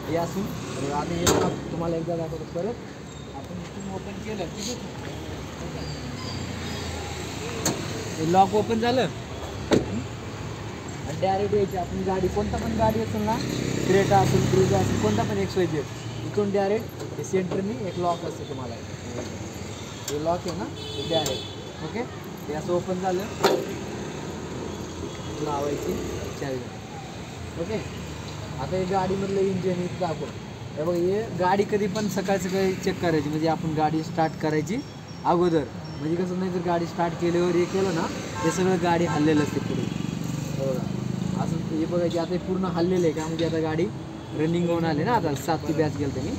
हे असून आता हे तुम्हाला एकदा दाखवतो परत. आपण इथून ओपन केलं ठीक आहे, लॉक ओपन झालं आणि डायरेक्ट यायची आपण गाडी, कोणता पण गाडी असेल ना, क्रेटा असेल, क्रूझा असेल, कोणता पण XYZ, इथून डायरेक्ट हे सेंटरनी एक लॉक असतं तुम्हाला, हे लॉक आहे ना हे डायरेक्ट. ओके, हे असं ओपन झालं, लावायची चावी. ओके, आता हे गाडीमधलं इंजिन इथं दाखव. हे बघ, हे गाडी कधी पण सकाळी सकाळी चेक करायची, म्हणजे आपण गाडी स्टार्ट करायची अगोदर, म्हणजे कसं नाही तर गाडी स्टार्ट केल्यावर हे केलं ना हे सगळं गाडी हल्लेलं असते पुढे. बघा असं हे बघायची. आता हे पूर्ण हल्लेलं आहे का, म्हणजे आता गाडी रनिंग होऊन आले ना, आता 7ची बॅच गेलं मी.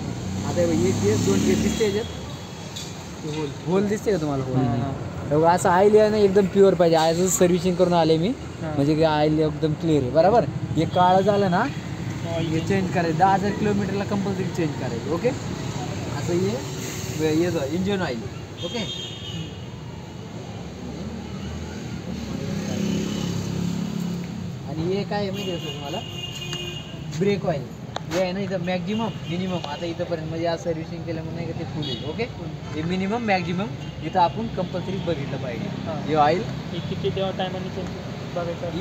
आता एक गेअर 2 गेअर दिसते याच्यात, होल दिसते का तुम्हाला? होल बघा, असं ऑइल आहे ना एकदम प्युअर पाहिजे. आयचं सर्व्हिसिंग करून आले मी, म्हणजे ऑइल एकदम क्लिअर आहे. बरोबर, हे काळं झालं ना हे चेंज करायचं, 10,000 किलोमीटरला कंपल्सरी चेंज करायचं. ओके, असं हे येतं इंजिन ऑइल. ओके, आणि हे काय आहे माहिती आहे तुम्हाला, ब्रेक ऑइल हे आहे ना इथं मॅक्झिमम मिनिमम, आता इथंपर्यंत म्हणजे आज सर्व्हिसिंग केल्यामुळे नाही का ते फुल आहे. ओके, हे मिनिमम मॅक्झिमम इथं आपण कंपल्सरी बघितलं पाहिजे. हे ऑइल किती तेव्हा टायमाने चेंज बघायचं.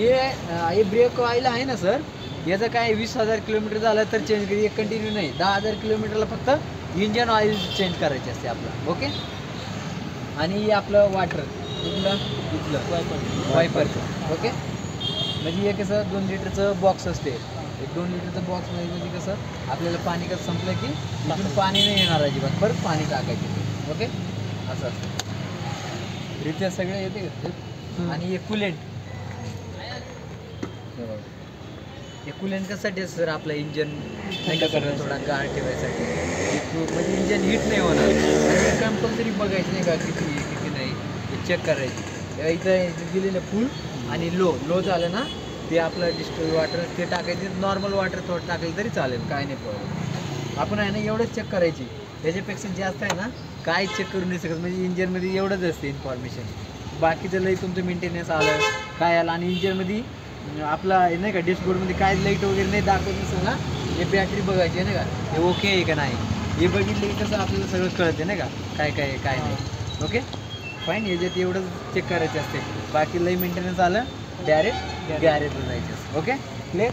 हे ब्रेक ऑइल आहे ना सर, याचं काय 20,000 किलोमीटर झालं तर चेंज करी, एक कंटिन्यू नाही. 10,000 किलोमीटरला फक्त इंजन ऑइल चेंज करायचे असते आपलं. ओके, आणि हे आपलं वॉटर इथलं वायपर. ओके, म्हणजे हे कसं 2 लिटरचं बॉक्स असते, एक 2 लिटरचं बॉक्समध्ये म्हणजे कसं आपल्याला पाणी कसं संपलं की इथून पाणी नाही येणार अजिबात, परत पाणी टाकायचे. ओके, असं असतं रित्या सगळे येते का. आणि हे कुलेंट, हे कुलेंट कशासाठी असतं सर, आपलं इंजन नाही का सगळं थोडा गाळ ठेवायसाठी, म्हणजे इंजन हीट नाही होणार. आणि कंपल्सरी बघायचं नाही का किती किती नाही, हे चेक करायची. इथं दिलेलं फुल आणि लो झालं ना ते आपलं डिस्टिल वॉटर ते टाकायचं, नॉर्मल वॉटर थोडं टाकलं तरी चालेल, काय नाही प्रॉब्लेम. आपण आहे ना एवढंच चेक करायची, त्याच्यापेक्षा जास्त आहे ना काय चेक करू नाही शकत. म्हणजे इंजनमध्ये एवढंच असते इन्फॉर्मेशन, बाकीचं लई तुमचं मेंटेनन्स आलं काय आलं. आणि इंजनमध्ये आपला नाही का डॅशबोर्डमध्ये काय लाईट वगैरे नाही दाखवत नसेल ना, हे बॅटरी बघायची आहे ना का, हे ओके आहे का नाही, हे बघितलं की कसं आपल्याला सगळं कळते नाही का काय काय आहे काय नाही. ओके फाईन, याच्यात एवढंच चेक करायचे असते, बाकी लई मेंटेनन्स आलं डायरेक्ट गॅरेजवर जायचं. Okay clear.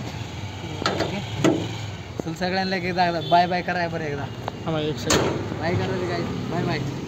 ओके, चल सगळ्यांना एकदा बाय बाय कराय बरं एकदा. एक सेकंड बाय करायला काय, बाय बाय.